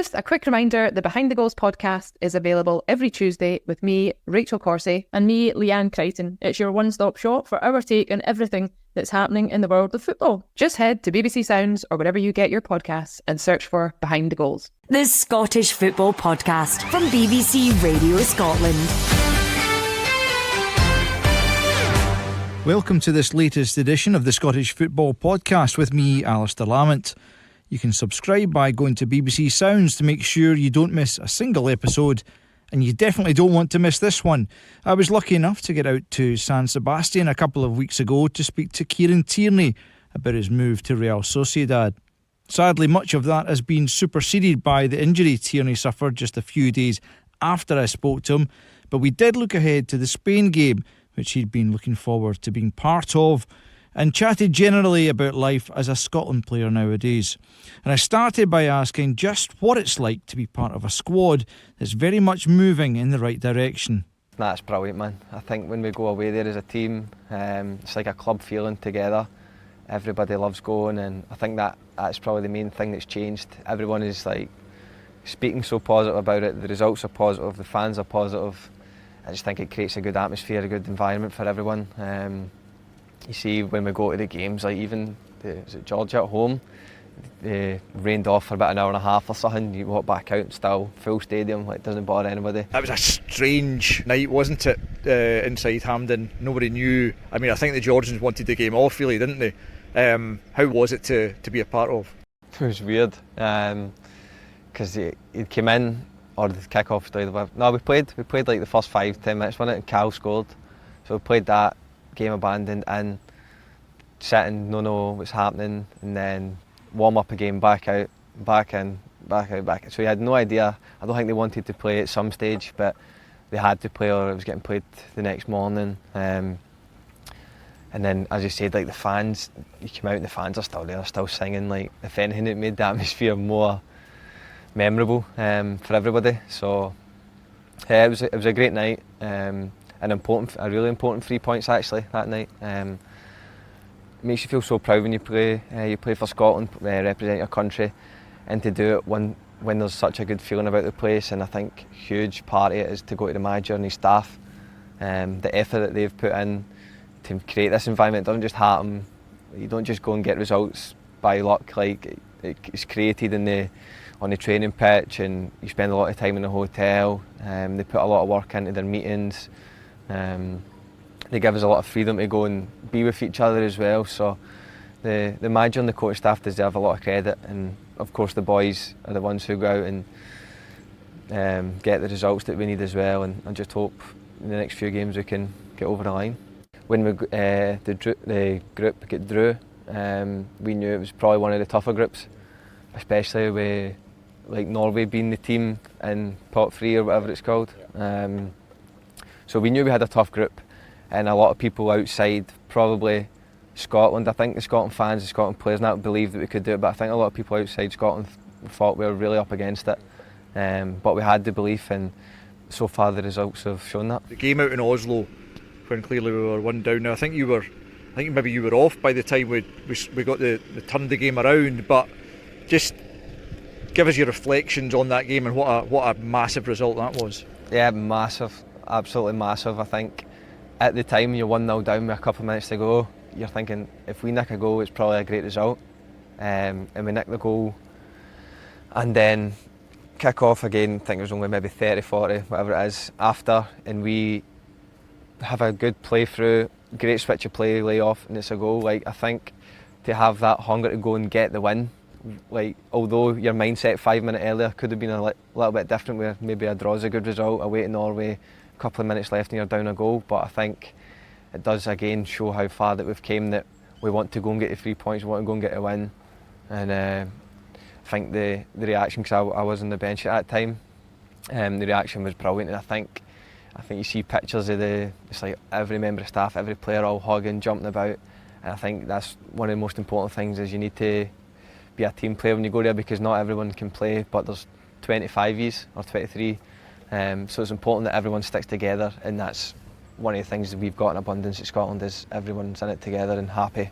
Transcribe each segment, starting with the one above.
Just a quick reminder, the Behind the Goals podcast is available every Tuesday with me, Rachel Corsey, and me, Leanne Crichton. It's your one-stop shop for our take on everything that's happening in the world of football. Just head to BBC Sounds or wherever you get your podcasts and search for Behind the Goals. The Scottish Football Podcast from BBC Radio Scotland. Welcome to this latest edition of the Scottish Football Podcast with me, Alistair Lamont. You can subscribe by going to BBC Sounds to make sure you don't miss a single episode, and you definitely don't want to miss this one. I was lucky enough to get out to San Sebastian a couple of weeks ago to speak to Kieran Tierney about his move to Real Sociedad. Sadly, much of that has been superseded by the injury Tierney suffered just a few days after I spoke to him, but we did look ahead to the Spain game, which he'd been looking forward to being part of, and chatted generally about life as a Scotland player nowadays. And I started by asking just what it's like to be part of a squad that's very much moving in the right direction. That's brilliant, man. I think when we go away there as a team, it's like a club feeling together. Everybody loves going, and I think that's probably the main thing that's changed. Everyone is like speaking so positive about it. The results are positive, the fans are positive. I just think it creates a good atmosphere, a good environment for everyone. You see when we go to the games, like even Georgia at home, they rained off for about an hour and a half or something. You walk back out and still full stadium, like it doesn't bother anybody. That was a strange night, wasn't it, inside Hampden? Nobody knew. I mean, I think the Georgians wanted the game off, really, didn't they? How was it to be a part of? It was weird, because he came in, or the kick-off. No, we played like the first 5-10 minutes, wasn't it? And Cal scored, so we played that. Game abandoned and sitting, no what's happening, and then warm up again, back out, back in, back out, back in. So you had no idea. I don't think they wanted to play at some stage, but they had to play or it was getting played the next morning. And then, as you said, like the fans, you come out and the fans are still there, still singing. Like if anything, it made the atmosphere more memorable for everybody. So yeah, it was a great night. A really important 3 points actually that night. It makes you feel so proud when you play for Scotland, represent your country, and to do it when there's such a good feeling about the place. And I think a huge part of it is to go to the manager and his staff, the effort that they've put in to create this environment. It doesn't just happen. You don't just go and get results by luck. Like it's created on the training pitch, and you spend a lot of time in the hotel. They put a lot of work into their meetings. They give us a lot of freedom to go and be with each other as well. So the manager and the coach staff deserve a lot of credit, and of course the boys are the ones who go out and get the results that we need as well. And I just hope in the next few games we can get over the line. When the group got drew, we knew it was probably one of the tougher groups, especially with like Norway being the team in pot 3 or whatever it's called. So we knew we had a tough group, and a lot of people outside, probably Scotland, I think the Scotland fans, the Scotland players now believed that we could do it, but I think a lot of people outside Scotland thought we were really up against it. But we had the belief, and so far the results have shown that. The game out in Oslo, when clearly we were 1 down. Now I think maybe you were off by the time we got the turned the game around, but just give us your reflections on that game and what a massive result that was. Yeah, massive. Absolutely massive. I think at the time you're 1-0 down with a couple of minutes to go, you're thinking if we nick a goal it's probably a great result, and we nick the goal and then kick off again. I think it was only maybe 30-40 whatever it is after, and we have a good play through, great switch of play, lay off, and it's a goal. Like I think to have that hunger to go and get the win, like although your mindset 5 minutes earlier could have been a little bit different, where maybe a draw is a good result away to Norway, couple of minutes left and you're down a goal, but I think it does again show how far that we've came, that we want to go and get the 3 points, we want to go and get a win. And I think the reaction, because I was on the bench at that time, the reaction was brilliant. And I think you see pictures of it's like every member of staff, every player all hugging, jumping about, and I think that's one of the most important things, is you need to be a team player when you go there, because not everyone can play, but there's 25 years or 23. So it's important that everyone sticks together, and that's one of the things that we've got in abundance at Scotland, is everyone's in it together and happy.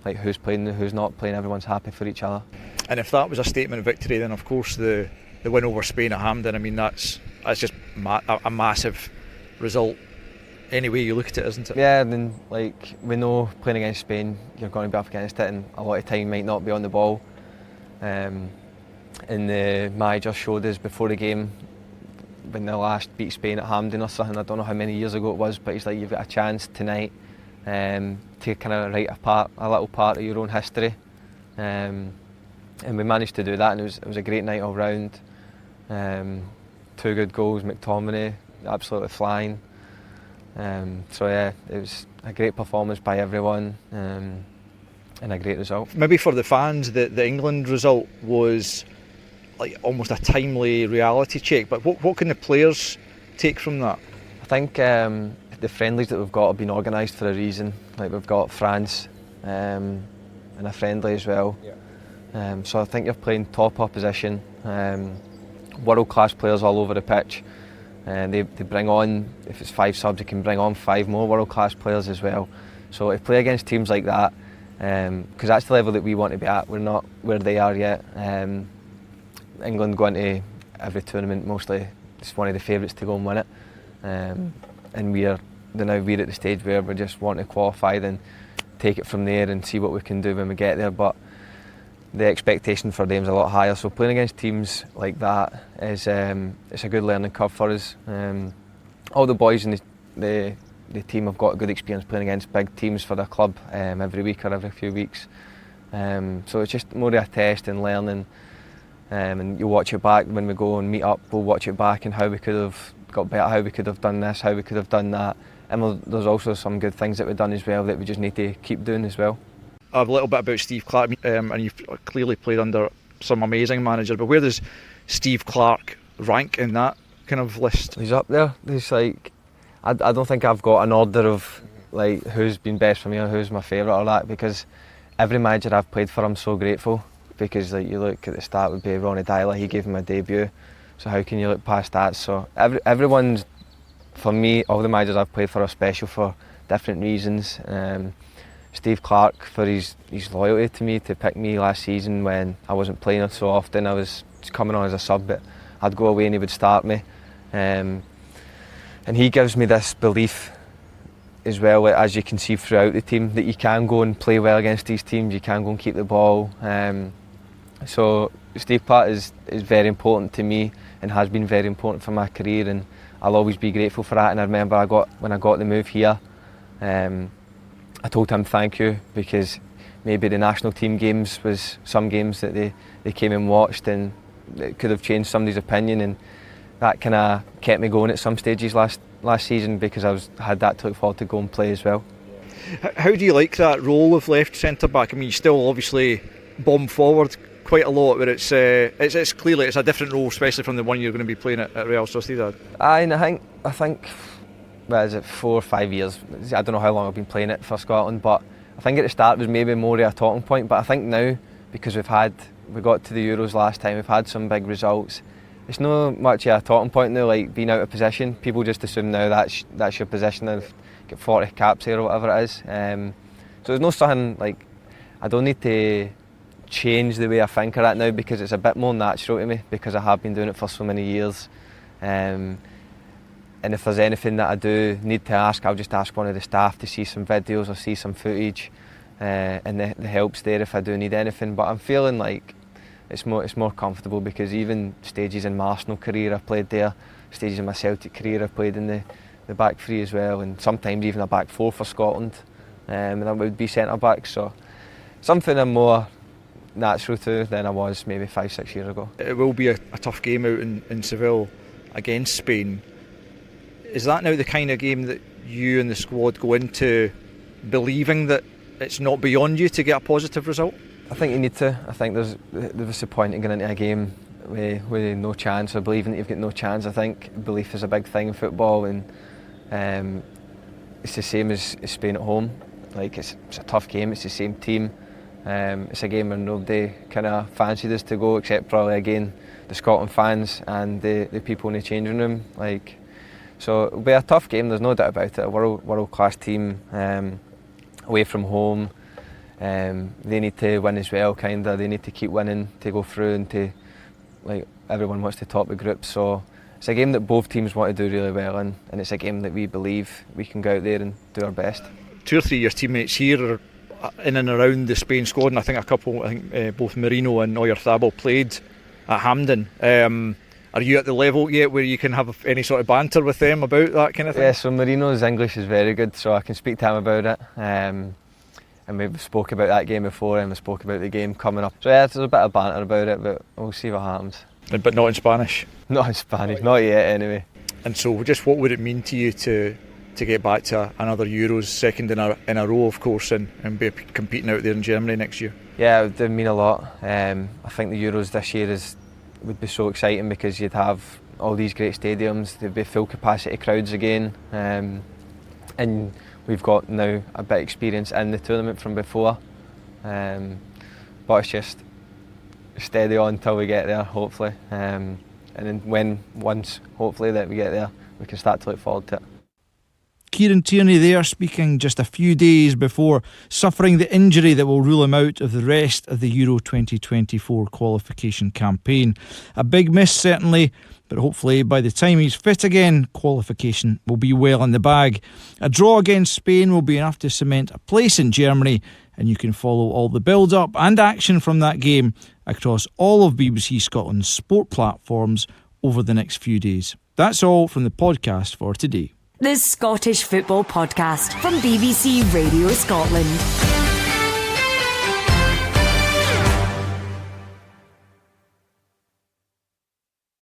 Like who's playing, who's not playing, everyone's happy for each other. And if that was a statement of victory, then of course the the win over Spain at Hampden. I mean, that's just a massive result. Any way you look at it, isn't it? Yeah, and then like we know playing against Spain, you're going to be up against it, and a lot of time you might not be on the ball. And the manager showed us before the game when they last beat Spain at Hampden or something. I don't know how many years ago it was, but he's like, you've got a chance tonight to kind of write a little part of your own history. And we managed to do that, and it was a great night all round. 2 good goals, McTominay absolutely flying. So yeah, it was a great performance by everyone, and a great result. Maybe for the fans, the England result was like almost a timely reality check, but what can the players take from that? I think the friendlies that we've got have been organised for a reason. Like we've got France in a friendly as well. Yeah. So I think you're playing top opposition, world class players all over the pitch. And they bring on, if it's 5 subs, they can bring on 5 more world class players as well. So to play against teams like that, because that's the level that we want to be at, we're not where they are yet. England go into every tournament mostly, it's one of the favourites to go and win it. And we're at the stage where we just want to qualify, then take it from there and see what we can do when we get there. But the expectation for them is a lot higher, so playing against teams like that is it's a good learning curve for us. All the boys in the team have got a good experience playing against big teams for their club every week or every few weeks. So it's just more of a test and learning, and you watch it back when we go and meet up. We'll watch it back and how we could have got better, how we could have done this, how we could have done that, and there's also some good things that we've done as well that we just need to keep doing as well. A little bit about Steve Clarke, and you've clearly played under some amazing managers, but where does Steve Clarke rank in that kind of list? He's up there. He's like, I don't think I've got an order of like who's been best for me or who's my favourite or that, because every manager I've played for I'm so grateful, because like you look at the start would be Ronnie Dyler, he gave him a debut, so how can you look past that? So everyone's, for me, all the managers I've played for are special for different reasons. Steve Clarke for his loyalty to me, to pick me last season when I wasn't playing so often. I was coming on as a sub, but I'd go away and he would start me. And he gives me this belief as well, as you can see throughout the team, that you can go and play well against these teams, you can go and keep the ball. So Steve Clarke is very important to me and has been very important for my career, and I'll always be grateful for that. And I remember when I got the move here, I told him thank you, because maybe the national team games was some games that they came and watched, and it could have changed somebody's opinion, and that kind of kept me going at some stages last season, because I had that to look forward to go and play as well. How do you like that role of left centre back? I mean, you still obviously bomb forward quite a lot, but it's clearly it's a different role, especially from the one you're going to be playing at Real Sociedad. I think. Well, is it 4 or 5 years? I don't know how long I've been playing it for Scotland, but I think at the start it was maybe more of a talking point. But I think now, because we got to the Euros last time, we've had some big results. It's not much of a talking point now, like being out of position. People just assume now that's your position. I've got 40 caps here or whatever it is. So there's no something like, I don't need to change the way I think of that now, because it's a bit more natural to me, because I have been doing it for so many years. And if there's anything that I do need to ask, I'll just ask one of the staff to see some videos or see some footage, and the help's there if I do need anything. But I'm feeling like it's more comfortable, because even stages in my Arsenal career I played there, stages in my Celtic career I played in the back three as well, and sometimes even a back four for Scotland, and that would be centre back. So something I'm more natural to than I was maybe 5-6 years ago. It will be a tough game out in Seville against Spain. Is that now the kind of game that you and the squad go into believing that it's not beyond you to get a positive result? I think you need to. I think there's a point in going into a game with no chance, or believing that you've got no chance. I think belief is a big thing in football, and it's the same as Spain at home. Like it's a tough game, it's the same team. It's a game where nobody kind of fancied us to go, except probably again the Scotland fans and the people in the changing room. So it'll be a tough game, there's no doubt about it. A world class team, away from home. They need to win as well, kinda. They need to keep winning to go through, and to everyone wants to top the group, so it's a game that both teams want to do really well in, and it's a game that we believe we can go out there and do our best. 2 or 3 of your teammates here are in and around the Spain squad, and I think both Marino and Oyarzabal played at Hampden. Are you at the level yet where you can have any sort of banter with them about that kind of thing? Yeah, so Marino's English is very good, so I can speak to him about it. And we've spoke about that game before, and we spoke about the game coming up. So yeah, there's a bit of banter about it, but we'll see what happens. But not in Spanish? Not in Spanish, not yet anyway. And so just what would it mean to you to get back to another Euros, second in a row of course, and be competing out there in Germany next year? Yeah, it would mean a lot. I think the Euros this year would be so exciting because you'd have all these great stadiums, there'd be full capacity crowds again, and we've got now a bit of experience in the tournament from before, but it's just steady on until we get there, hopefully, and then once hopefully that we get there, we can start to look forward to it. Kieran Tierney there, speaking just a few days before suffering the injury that will rule him out of the rest of the Euro 2024 qualification campaign. A big miss certainly, but hopefully by the time he's fit again, qualification will be well in the bag. A draw against Spain will be enough to cement a place in Germany, and you can follow all the build-up and action from that game across all of BBC Scotland's sport platforms over the next few days. That's all from the podcast for today. The Scottish Football Podcast from BBC Radio Scotland.